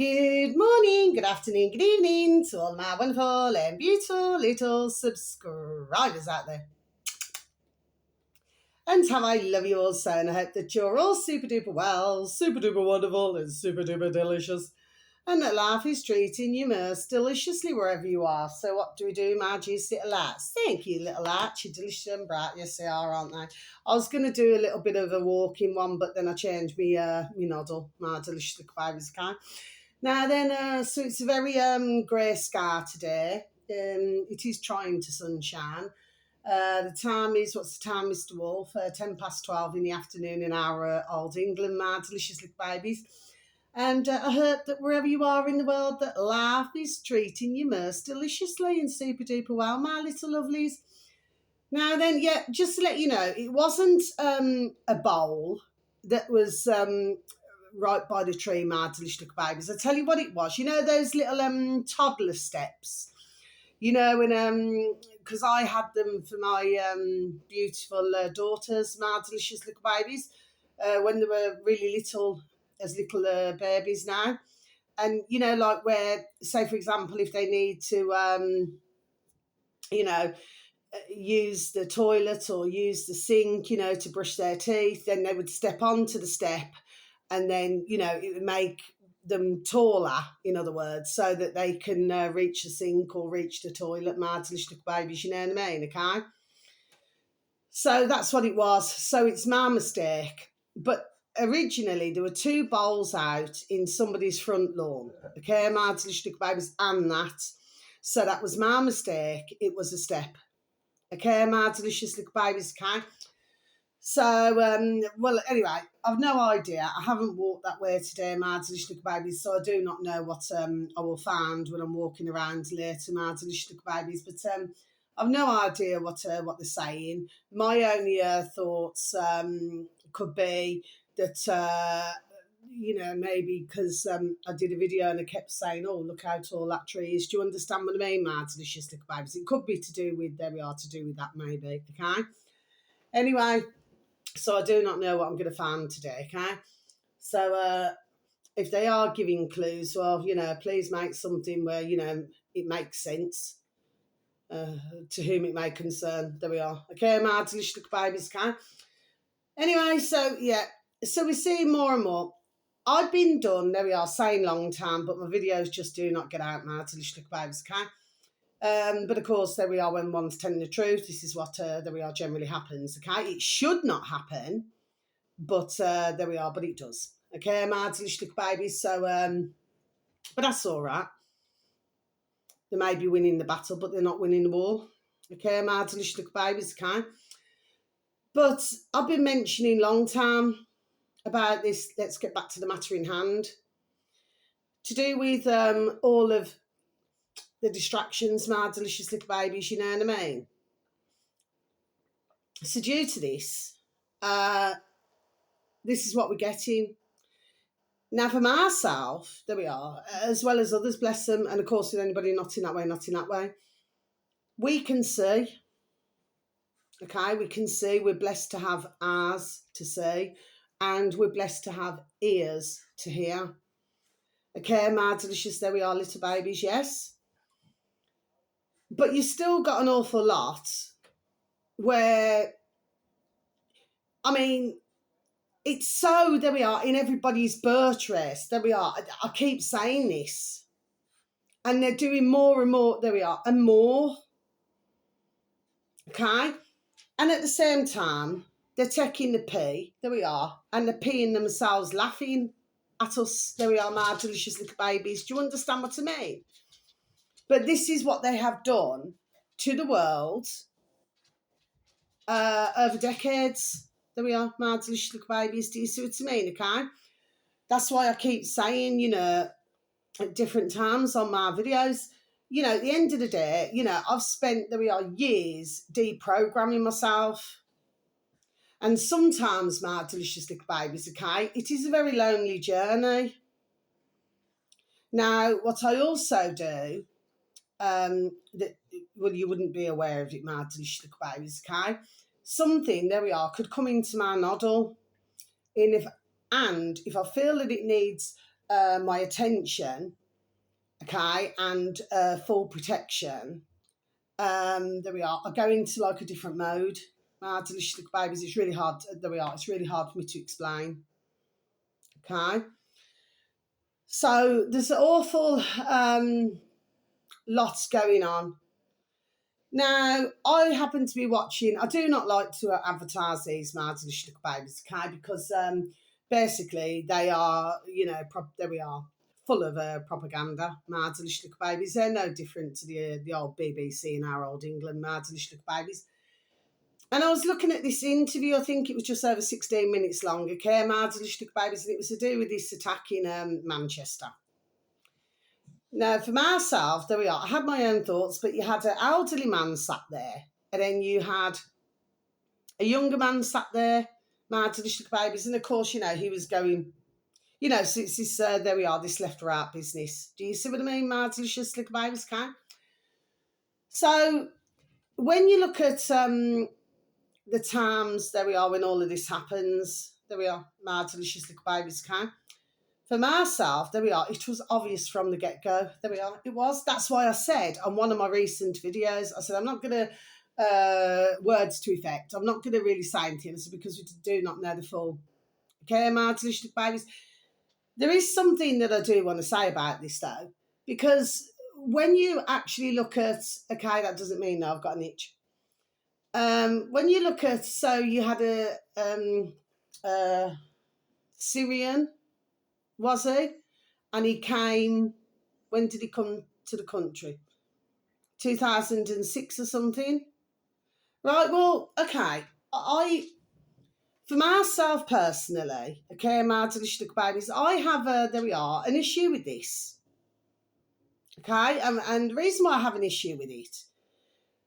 Good morning, good afternoon, good evening to all my wonderful and beautiful little subscribers out there. And how I love you all so, and I hope that you're all super duper well, super duper wonderful, and super duper delicious. And that life is treating you most deliciously wherever you are. So what do we do, my juicy little lights? Thank you, little lights. You're delicious and bright. Yes, they are, aren't they? I was going to do a little bit of a walking one, but then I changed me noddle, my delicious little virus kind. Now then, so it's a very grey sky today. It is trying to sunshine. The time is, what's the time, Mr. Wolf? 10 past 12 in the afternoon in our old England, my delicious little babies. And I hope that wherever you are in the world, that life is treating you most deliciously and super duper well, my little lovelies. Now then, yeah, just to let you know, it wasn't a bowl that was right by the tree, my delicious little babies. I'll tell you what it was. You know those little toddler steps? You know, when because I had them for my beautiful daughters, my delicious little babies, when they were really little, as little babies now. And, you know, like where, say, for example, if they need to, you know, use the toilet or use the sink, you know, to brush their teeth, then they would step onto the step and then, you know, it would make them taller, in other words, so that they can reach the sink or reach the toilet, my delicious little babies, you know what I mean, okay? So that's what it was. So it's my mistake. But originally there were two bowls out in somebody's front lawn, okay, my delicious little babies, and that. So that was my mistake. It was a step. Okay, my delicious little babies, okay? So, well, anyway, I've no idea. I haven't walked that way today, my delicious little babies, so I do not know what I will find when I'm walking around later, my delicious little babies. But I've no idea what they're saying. My only thoughts could be that, you know, maybe because I did a video and I kept saying, oh, look how tall that tree is. Do you understand what I mean, my delicious little babies? It could be to do with, there we are, to do with that maybe, okay? Anyway, so I do not know what I'm going to find today, okay? So if they are giving clues, well, you know, please make something where, you know, it makes sense to whom it may concern. There we are. Okay, my delicious little babies, okay? Anyway, so, yeah, so we see more and more. I've been done, there we are, saying long time, but my videos just do not get out, my delicious little babies, okay? But of course, there we are, when one's telling the truth, this is what, there we are, generally happens, okay? It should not happen, but there we are, but it does. Okay, my delicious little babies, so, but that's all right. They may be winning the battle, but they're not winning the war. Okay, my delicious little babies, okay? But I've been mentioning long time about this, let's get back to the matter in hand, to do with all of the distractions, my delicious little babies, you know what I mean? So due to this, this is what we're getting. Now for myself, there we are, as well as others, bless them, and of course with anybody not in that way, we can see, okay, we can see, we're blessed to have eyes to see, and we're blessed to have ears to hear. Okay, my delicious, there we are, little babies, yes. But you still got an awful lot where, I mean, it's so, there we are, in everybody's birth race, there we are, I keep saying this, and they're doing more and more, there we are, and more, okay? And at the same time, they're taking the pee, there we are, and they're peeing themselves, laughing at us, there we are, my delicious little babies. Do you understand what I mean? But this is what they have done to the world over decades. There we are, my delicious little babies. Do you see what I mean, okay? That's why I keep saying, you know, at different times on my videos, you know, at the end of the day, you know, I've spent, there we are, years deprogramming myself. And sometimes, my delicious little babies, okay, it is a very lonely journey. Now, what I also do, that, well, you wouldn't be aware of it, my delicious little babies, okay? Something, there we are, could come into my noddle, and if I feel that it needs my attention, okay, and full protection, there we are. I go into like a different mode. My delicious little babies. It's really hard. There we are. It's really hard for me to explain. Okay. So there's an awful lots going on. Now, I happen to be watching, I do not like to advertise these my delicious little babies, okay, because basically they are, there we are, full of propaganda, my delicious little babies. They're no different to the old BBC and our old England, my delicious little babies. And I was looking at this interview, I think it was just over 16 minutes long, okay, my delicious little babies, and it was to do with this attack in Manchester. Now, for myself, there we are. I had my own thoughts, but you had an elderly man sat there, and then you had a younger man sat there, my delicious little babies, and of course, he was going, so it's this, there we are, this left or right business. Do you see what I mean, my delicious little babies, can? So, when you look at the times, there we are, when all of this happens, there we are, my delicious little babies, can? For myself, there we are, it was obvious from the get-go. There we are, it was. That's why I said on one of my recent videos, I said, I'm not going to, words to effect, I'm not going to really say anything, because we do not know the full. Okay, my delicious babies. There is something that I do want to say about this, though, because when you actually look at, okay, that doesn't mean I've got an itch. When you look at, so you had a Syrian, was he? And he came, when did he come to the country? 2006 or something? Right, well, okay. For myself personally, okay, my delicious little babies, I have, there we are, an issue with this. Okay, and the reason why I have an issue with it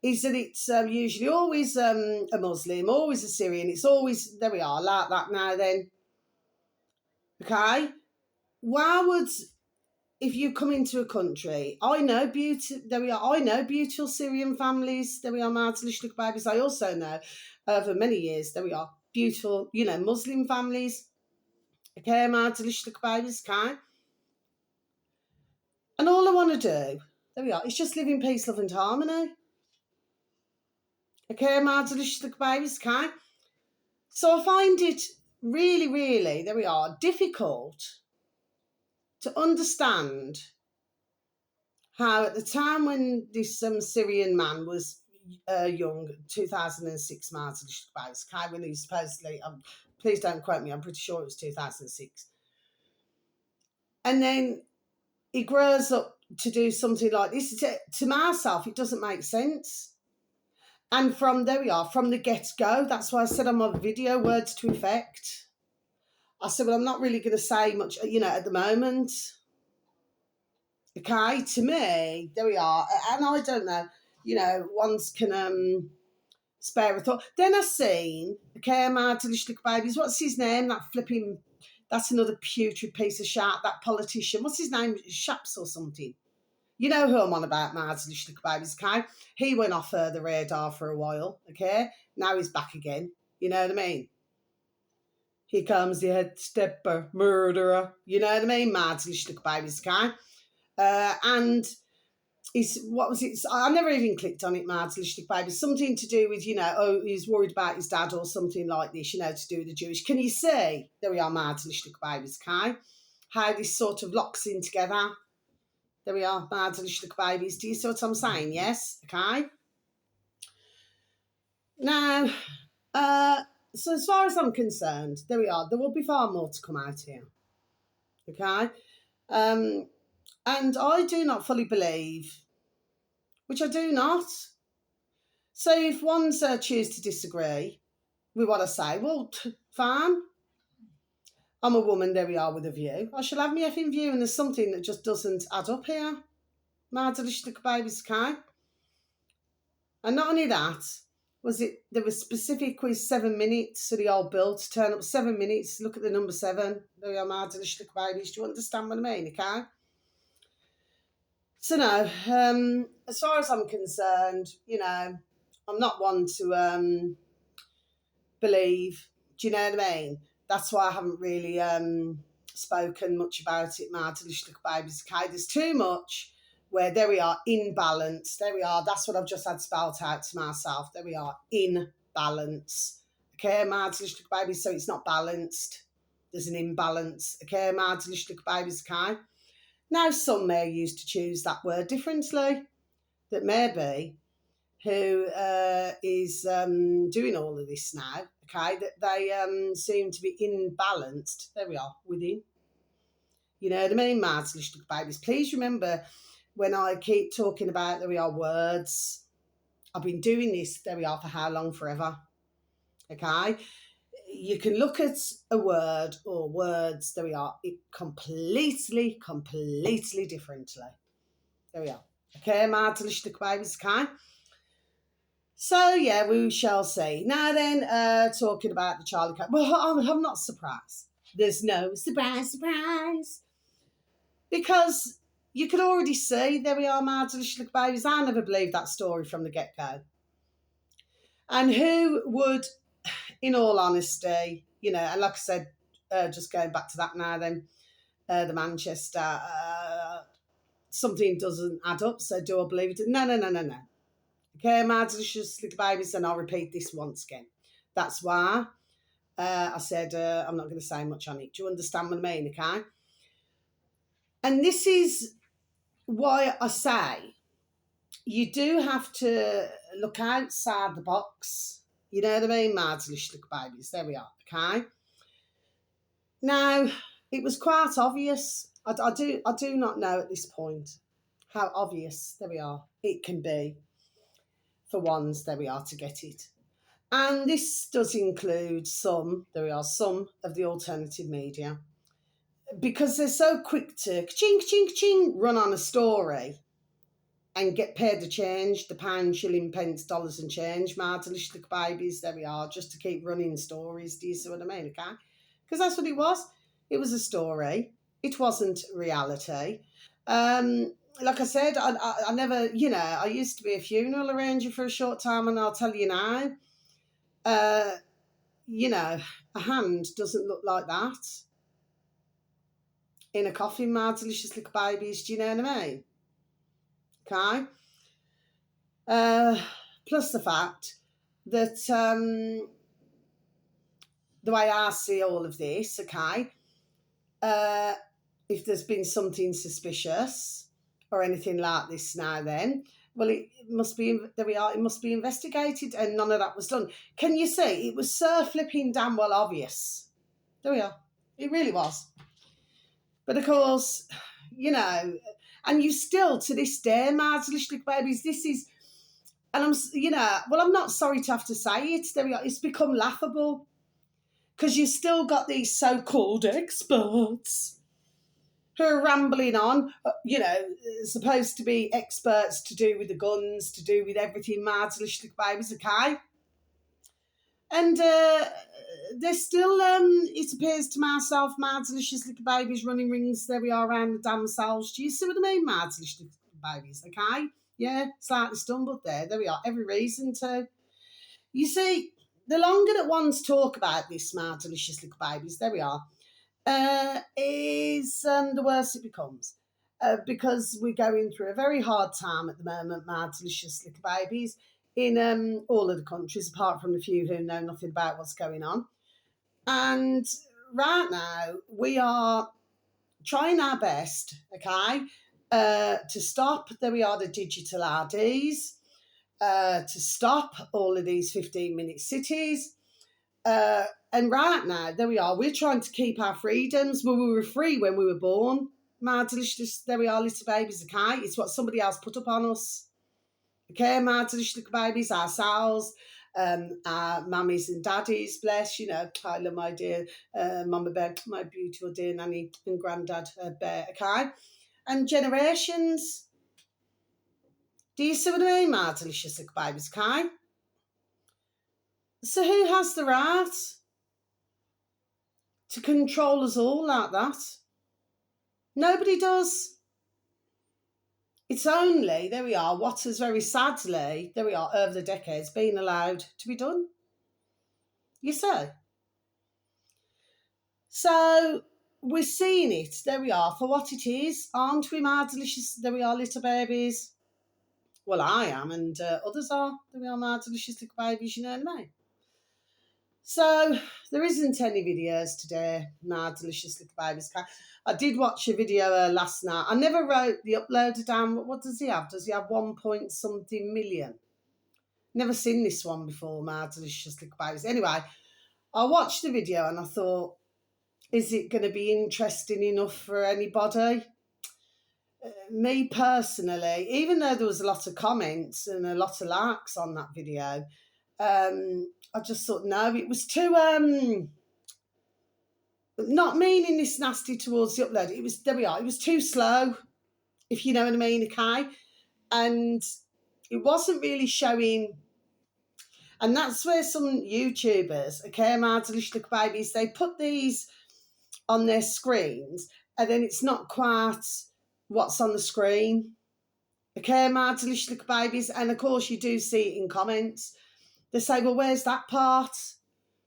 is that it's usually always a Muslim, always a Syrian, it's always, there we are, like that now then. Okay? Why would, if you come into a country, I know beautiful Syrian families, there we are, my delicious little babies. I also know, over many years, there we are, beautiful, Muslim families, okay, my delicious little babies, okay? And all I want to do, there we are, is just live in peace, love and harmony. Okay, my delicious little babies, okay? So I find it really, really, there we are, difficult to understand how at the time when this Syrian man was young, 2006, my delicious babies, okay, when he supposedly, please don't quote me, I'm pretty sure it was 2006. And then he grows up to do something like this. To myself, it doesn't make sense. And from, there we are, from the get-go, that's why I said on my video, words to effect. I said, well, I'm not really going to say much, at the moment. Okay, to me, there we are. And I don't know, ones can spare a thought. Then I seen, okay, my delicious little babies, what's his name? That's another putrid piece of sharp, that politician. What's his name? Shaps or something. You know who I'm on about, my delicious little babies, okay? He went off the radar for a while, okay? Now he's back again. You know what I mean? Here comes the head stepper, murderer. You know what I mean? My delicious little babies, okay? And what was it? I never even clicked on it, my delicious little babies. Something to do with, he's worried about his dad or something like this, to do with the Jewish. Can you see? There we are, my delicious little babies, okay? How this sort of locks in together. There we are, my delicious little babies. Do you see what I'm saying? Yes? Okay. Now, so as far as I'm concerned, there we are. There will be far more to come out here. Okay? And I do not fully believe, which I do not. So if ones choose to disagree with what I say, well, fine. I'm a woman, there we are, with a view. I shall have my effing view, and there's something that just doesn't add up here. My delicious little babies, okay? And not only that, there was specific with 7 minutes for the old bill to turn up 7 minutes. Look at the number 7. There we are, my delicious little babies. Do you understand what I mean, okay? So no, as far as I'm concerned, I'm not one to believe. Do you know what I mean? That's why I haven't really spoken much about it, my delicious little babies. Okay, there's too much where there we are, in balance. There we are. That's what I've just had spelled out to myself. There we are, in balance. Okay, my delicious little babies. So it's not balanced. There's an imbalance. Okay, my delicious little babies. Okay. Now, some may use to choose that word differently. That may be who is doing all of this now. Okay, that they seem to be imbalanced. There we are, within. You know what I mean, my delicious little babies. Please remember, when I keep talking about there we are words, I've been doing this, there we are, for how long? Forever. Okay? You can look at a word or words, there we are, it completely differently. There we are. Okay, my delicious little babies, okay? So, yeah, we shall see. Now then, talking about the Charlie Cat. Well, I'm not surprised. There's no surprise. Because you could already see, there we are, my delicious little babies. I never believed that story from the get-go. And who would, in all honesty, you know, and like I said, just going back to that now then, the Manchester, something doesn't add up, so do I believe it? No. Okay, my delicious little babies, and I'll repeat this once again. That's why I said I'm not going to say much on it. Do you understand what I mean, okay? And this is why I say you do have to look outside the box. You know what I mean, my delicious little babies? There we are, okay? Now, it was quite obvious. I do not know at this point how obvious, there we are, it can be for ones, there we are, to get it. And this does include some, there we are, some of the alternative media, because they're so quick to ka-ching, run on a story and get paid the change, the pound, shilling, pence, dollars and change, my delicious little babies, there we are, just to keep running stories. Do you see what I mean, okay? Because that's what it was. It was a story. It wasn't reality. Like I said, I never, you know, I used to be a funeral arranger for a short time, and I'll tell you now, you know, a hand doesn't look like that in a coffin, my delicious little babies. Do you know what I mean? Okay. Plus the fact that the way I see all of this, okay, if there's been something suspicious or anything like this now then, well, it must be, there we are, it must be investigated, and none of that was done. Can you see? It was so flipping damn well obvious. There we are. It really was. But of course, you know, and you still, to this day, my delicious little babies, this is, and I'm, you know, well, I'm not sorry to have to say it, there we are, it's become laughable, because you've still got these so-called experts who are rambling on, you know, supposed to be experts to do with the guns, to do with everything, my delicious little babies, okay? And they're still, it appears to myself, my delicious little babies running rings, there we are, around the damn cells. Do you see what I mean, my delicious little babies, okay? Yeah, slightly stumbled there. There we are, every reason to. You see, the longer that ones talk about this, my delicious little babies, there we are, is the worse it becomes. Because we're going through a very hard time at the moment, my delicious little babies, in all of the countries, apart from the few who know nothing about what's going on. And right now, we are trying our best, okay, to stop, there we are, the digital IDs, to stop all of these 15-minute cities. And right now, there we are, we're trying to keep our freedoms. Well, we were free when we were born, my delicious, there we are, little babies, okay? It's what somebody else put up on us. Okay, my delicious little babies, ourselves, our mummies and daddies, bless, you know, Tyler, my dear Mama Bear, my beautiful dear nanny and granddad Bear, okay? And generations. Do you see what I mean, my delicious little babies, okay? So who has the right to control us all like that? Nobody does. It's only, there we are, what has very sadly, there we are, over the decades, been allowed to be done. You see? So, we're seeing it, there we are, for what it is, aren't we, my delicious, there we are, little babies. Well, I am, and others are, there we are, my delicious little babies, you know what I mean? So, there isn't any videos today, my delicious little babies. I did watch a video last night. I never wrote the uploader down. What does he have? Does he have 1 point something million? Never seen this one before, my delicious little babies. Anyway, I watched the video and I thought, is it going to be interesting enough for anybody? Me personally, even though there was a lot of comments and a lot of likes on that video, I just thought, no, it was too, not meaning this nasty towards the upload. It was, there we are, it was too slow, if you know what I mean, okay? And it wasn't really showing, and that's where some YouTubers, okay, my delicious little babies, they put these on their screens and then it's not quite what's on the screen. Okay, my delicious little babies, and of course you do see it in comments. They say, well, where's that part?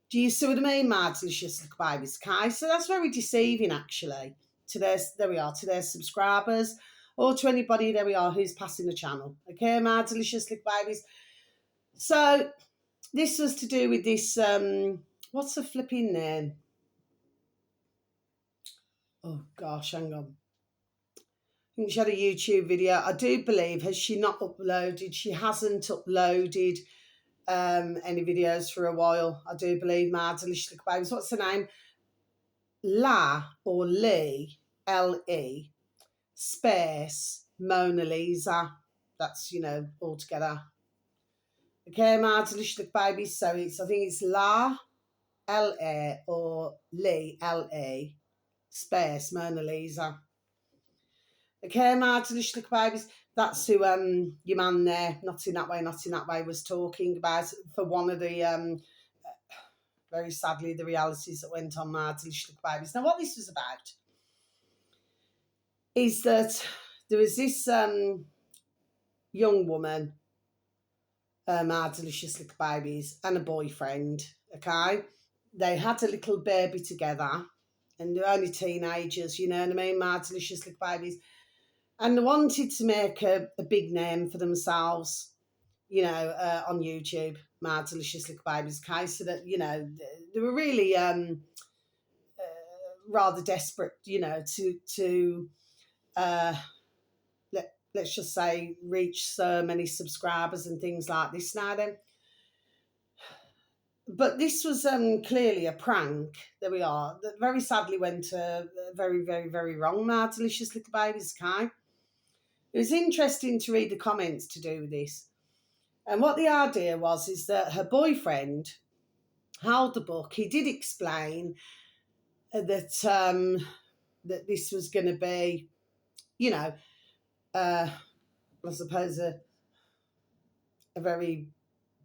Do you see what I mean, my delicious little babies? Okay, so that's very deceiving actually to their, there we are, to their subscribers or to anybody, there we are, who's passing the channel. Okay, my delicious little babies. So this was to do with this, what's the flipping name? Oh gosh, hang on. I think she had a YouTube video. I do believe, has she not uploaded? She hasn't uploaded any videos for a while. I do believe, my delicious little babies. What's the name? La or Lee, L-E, space, Mona Lisa. That's, you know, all together. Okay, my delicious little babies. So it's, I think it's La, L-A, or Lee, L-E, space, Mona Lisa. Okay, my delicious little babies. That's who your man there, not in that way, was talking about for one of the very sadly the realities that went on, my delicious little babies. Now, what this was about is that there was this young woman, my delicious little babies, and a boyfriend. Okay, they had a little baby together, and they're only teenagers, you know what I mean, my delicious little babies. And they wanted to make a big name for themselves, you know, on YouTube, my delicious little babies, okay? So that, you know, they were really rather desperate, you know, to let's just say reach so many subscribers and things like this now then. But this was clearly a prank, there we are, that very sadly went very, very, very wrong, my delicious little babies, okay? It was interesting to read the comments to do with this. And what the idea was is that her boyfriend held the book. He did explain that that this was going to be, you know, I suppose a very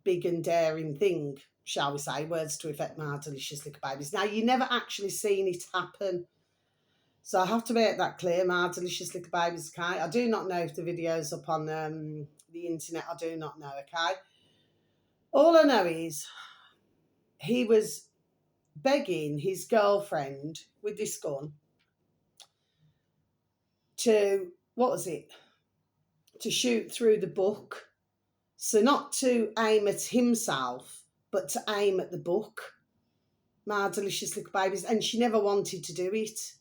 big and daring thing, shall we say, words to effect, my delicious little babies. Now, you never actually seen it happen. So I have to make that clear, my delicious little babies, okay? I do not know if the video's up on the internet. I do not know, okay? All I know is he was begging his girlfriend with this gun to, what was it? To shoot through the book. So not to aim at himself, but to aim at the book, my delicious little babies. And she never wanted to do it.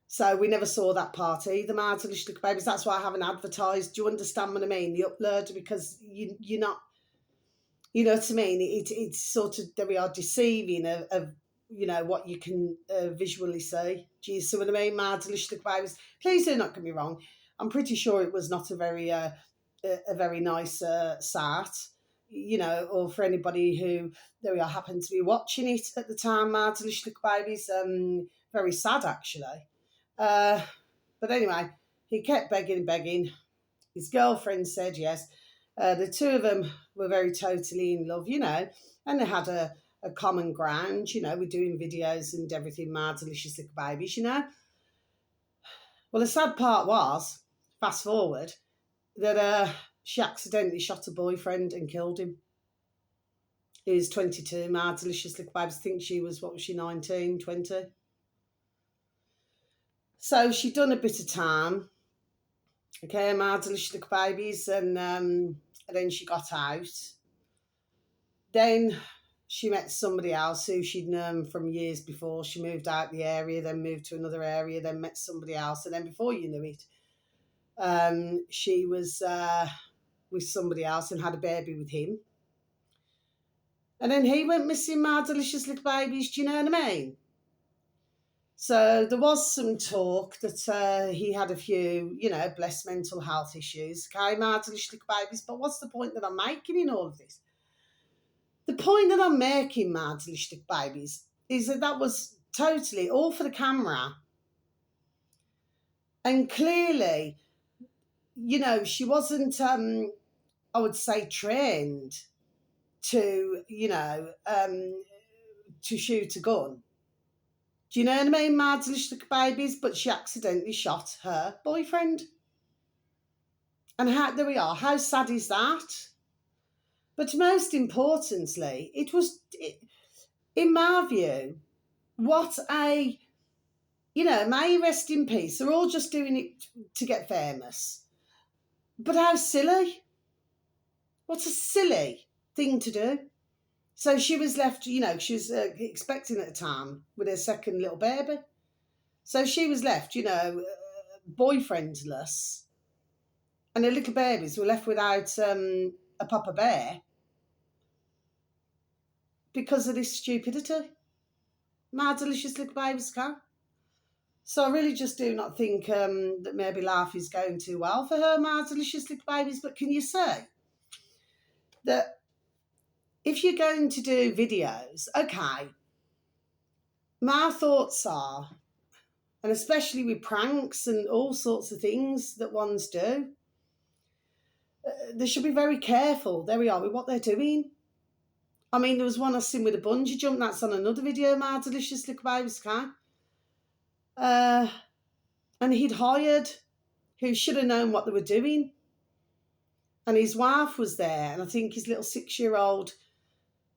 So we never saw that part either, my delicious little babies. That's why I haven't advertised. Do you understand what I mean? The upload, because you're not, you know what I mean? It's sort of, there we are, deceiving of you know, what you can visually see. Do you see what I mean, my delicious little babies? Please do not get me wrong. I'm pretty sure it was not a very nice site, you know, or for anybody who, there we are, happened to be watching it at the time, my delicious little babies. Very sad, actually. But anyway, he kept begging and begging. His girlfriend said yes. The two of them were very totally in love, you know, and they had a common ground, you know, we're doing videos and everything, my delicious little babies, you know. Well, the sad part was, fast forward, that she accidentally shot her boyfriend and killed him. He was 22, my delicious little babies. I think she was, what was she, 19, 20? So she'd done a bit of time, okay, my delicious little babies, and then she got out. Then she met somebody else who she'd known from years before. She moved out the area, then moved to another area, then met somebody else, and then before you knew it, she was with somebody else and had a baby with him. And then he went missing, my delicious little babies. Do you know what I mean? So there was some talk that he had a few, bless mental health issues. Okay, my delicious little babies. But what's the point that I'm making in all of this? The point that I'm making, my delicious little babies, is that was totally all for the camera. And clearly, she wasn't, I would say, trained to, to shoot a gun. Do you know what I mean, my delicious little babies? But she accidentally shot her boyfriend. And there we are. How sad is that? But most importantly, in my view, what a, may he rest in peace. They're all just doing it to get famous. But how silly. What a silly thing to do. So she was left, she was expecting at the time with her second little baby. So she was left, boyfriendless. And her little babies were left without a Papa Bear because of this stupidity. My delicious little babies can. So I really just do not think that maybe life is going too well for her, my delicious little babies. But can you say that if you're going to do videos, okay, my thoughts are, and especially with pranks and all sorts of things that ones do, they should be very careful, there we are, with what they're doing. I mean, there was one I seen with a bungee jump, that's on another video, my delicious little babies, okay? And he'd hired who should have known what they were doing. And his wife was there, and I think his little 6-year-old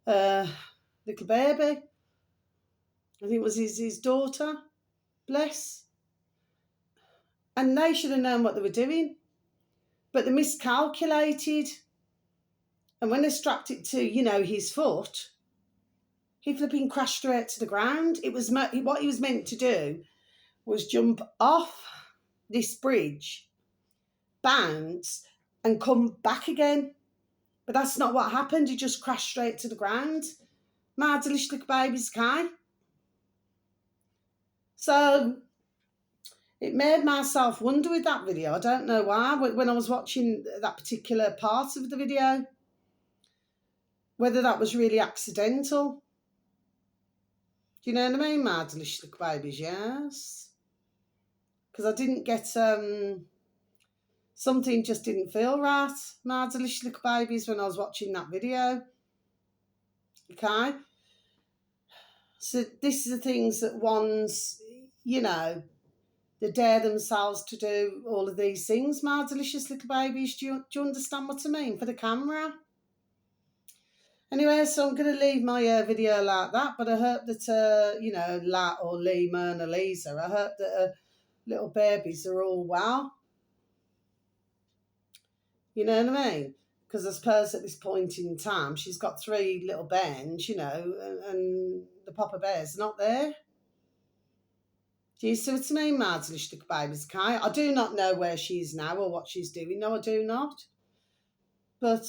little baby, I think it was his daughter, bless. And they should have known what they were doing. But they miscalculated. And when they strapped it to, his foot, he flipping crashed straight to the ground. It was what he was meant to do was jump off this bridge, bounce, and come back again. But that's not what happened. He just crashed straight to the ground. My delicious little babies, Kai. So it made myself wonder with that video. I don't know why. When I was watching that particular part of the video, whether that was really accidental. Do you know what I mean, my delicious little babies? Yes. Because I didn't get, something just didn't feel right, my delicious little babies, when I was watching that video. Okay? So this is the things that ones, they dare themselves to do all of these things, my delicious little babies. Do you understand what I mean? For the camera. Anyway, so I'm going to leave my video like that, but I hope that, Lat or Lee, Myrna, Lisa, I hope that little babies are all well. You know what I mean? Because I suppose at this point in time, she's got 3 little bairns, and the Papa Bear's not there. Do you see what I mean, my delicious little babies, Kai? I do not know where she is now or what she's doing. No, I do not. But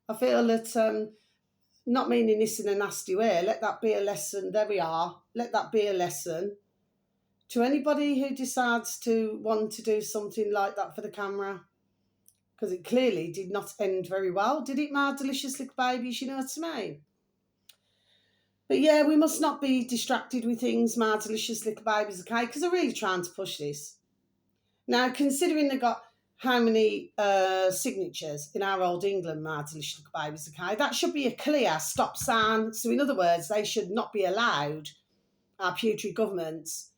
I feel that, not meaning this in a nasty way, let that be a lesson. There we are. Let that be a lesson to anybody who decides to want to do something like that for the camera. Because it clearly did not end very well, did it, my delicious little babies? You know what I mean? But yeah, we must not be distracted with things, my delicious little babies, okay? Because they're really trying to push this. Now, considering they got how many signatures in our old England, my delicious little babies, okay, that should be a clear stop sign. So in other words, they should not be allowed, our putrid governments,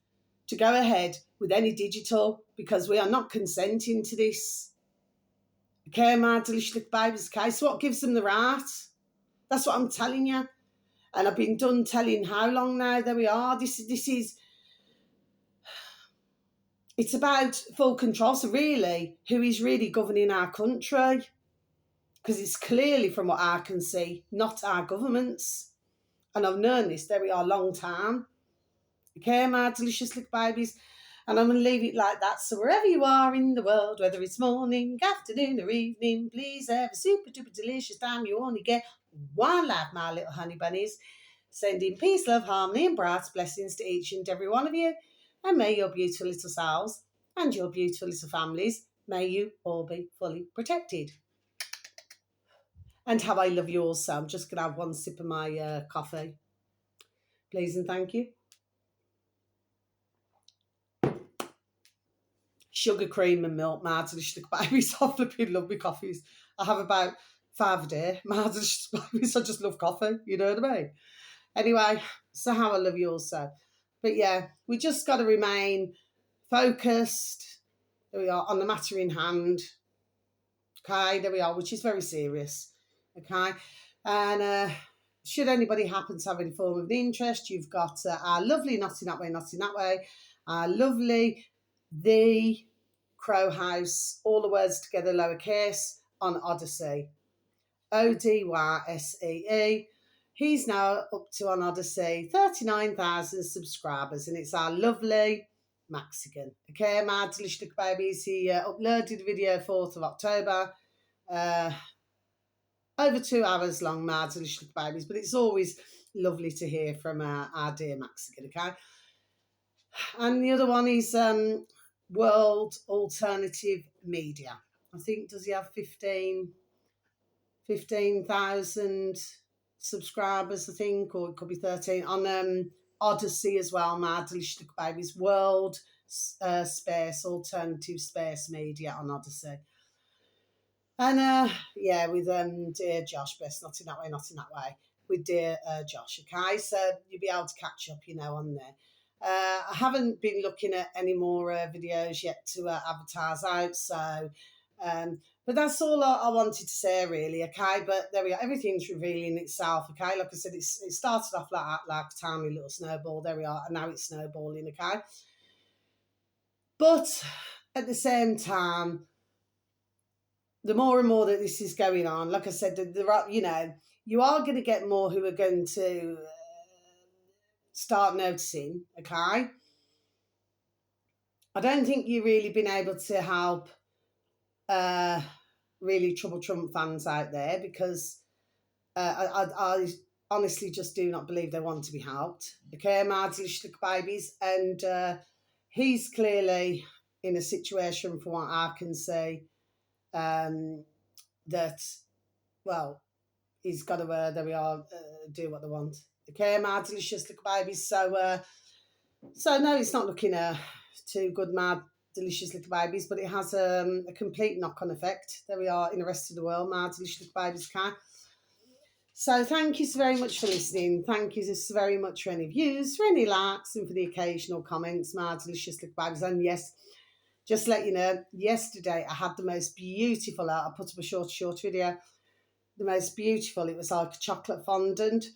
to go ahead with any digital, because we are not consenting to this. Okay, my delicious little babies, okay? So what gives them the right? That's what I'm telling you. And I've been done telling how long now? There we are. This is it's about full control. So really, who is really governing our country? Because it's clearly, from what I can see, not our governments. And I've known this, there we are, long time. Okay, my delicious little babies. And I'm going to leave it like that. So wherever you are in the world, whether it's morning, afternoon, or evening, please have a super duper delicious time. You only get one life, my little honey bunnies. Sending peace, love, harmony, and bright blessings to each and every one of you. And may your beautiful little selves and your beautiful little families, may you all be fully protected. And how I love you also. I'm just going to have one sip of my coffee. Please and thank you. Sugar, cream and milk, my delicious babies. I flipping love my coffees. I have about 5 a day. My delicious babies, I just love coffee. You know what I mean? Anyway, so how I love you also. But yeah, we just got to remain focused. There we are, on the matter in hand. Okay, there we are, which is very serious. Okay, and should anybody happen to have any form of interest, you've got our lovely Not In That Way, Not In That Way, our lovely The Crow House, all the words together, lowercase, on Odysee. Odyssee. He's now up to, on Odysee, 39,000 subscribers, and it's our lovely Mexican. Okay, my delicious little babies. He uploaded a video 4th of October. Over 2 hours long, my delicious little babies, but it's always lovely to hear from our dear Mexican, okay? And the other one is World Alternative Media. I think, does he have 15,000 subscribers, I think, or it could be 13, on Odysee as well, my delicious little babies. World Space, Alternative Space Media on Odysee. And yeah, with dear Josh, best Not In That Way, Not In That Way, with dear Josh, okay? So you'll be able to catch up, on there. I haven't been looking at any more videos yet to advertise out, so but that's all I wanted to say, really, okay? But there we are, everything's revealing itself, okay? Like I said, it started off like a tiny little snowball, there we are, and now it's snowballing, okay? But at the same time, the more and more that this is going on, like I said, you are going to get more who are going to start noticing, okay? I don't think you've really been able to help really Trouble Trump fans out there, because I honestly just do not believe they want to be helped. Okay, my delicious little babies, and he's clearly in a situation, from what I can see, that, well, he's got to, there we are, do what they want. Okay, my delicious little babies. So no, it's not looking too good, my delicious little babies, but it has a complete knock-on effect. There we are in the rest of the world, my delicious little babies, okay? So thank you so very much for listening. Thank you so very much for any views, for any likes, and for the occasional comments, my delicious little babies. And yes, just to let you know, yesterday I had the most beautiful, I put up a short video, the most beautiful, it was like chocolate fondant.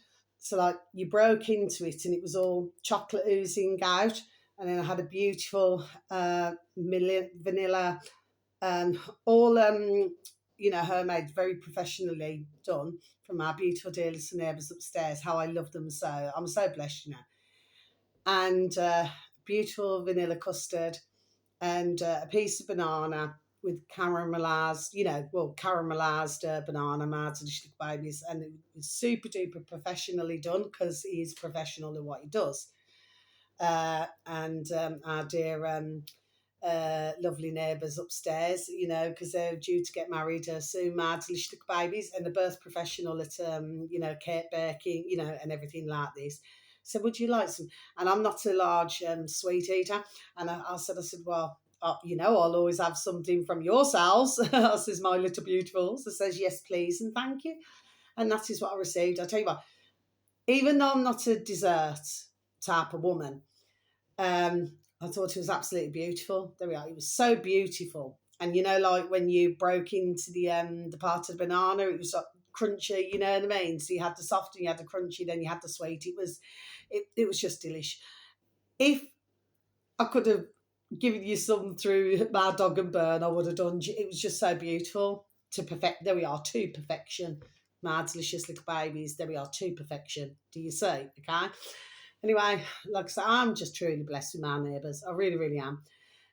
So like you broke into it and it was all chocolate oozing out. And then I had a beautiful vanilla, all, homemade, very professionally done from our beautiful dear little neighbours upstairs. How I love them so. I'm so blessed, And beautiful vanilla custard, and a piece of banana with caramelized, banana, my delicious babies. And it was super duper professionally done, because he is professional in what he does. And our dear lovely neighbours upstairs, because they're due to get married soon, my delicious babies, and the birth professional at, cake baking, and everything like this. So would you like some? And I'm not a large sweet eater. And I said, well, I'll always have something from yourselves. Says my little beautiful. So says, yes, please, and thank you. And that is what I received. I tell you what, even though I'm not a dessert type of woman, I thought it was absolutely beautiful. There we are. It was so beautiful. And, like when you broke into the part of the banana, it was like crunchy, you know what I mean? So you had the soft and you had the crunchy, then you had the sweet. It was just delish. If I could have giving you some through Mad Dog and Burn, I would have done. It was just so beautiful to perfect. There we are, to perfection. My delicious little babies. There we are, to perfection. Do you see? Okay. Anyway, like I said, I'm just truly blessed with my neighbours. I really, really am.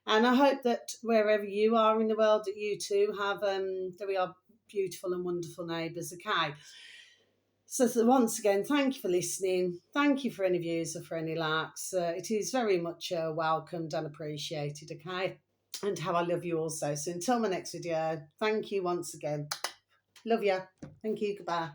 And I hope that wherever you are in the world, that you too have, that we are beautiful and wonderful neighbours, okay? So once again, thank you for listening. Thank you for any views or for any likes. It is very much welcomed and appreciated, okay? And how I love you also. So until my next video, thank you once again. Love you. Thank you. Goodbye.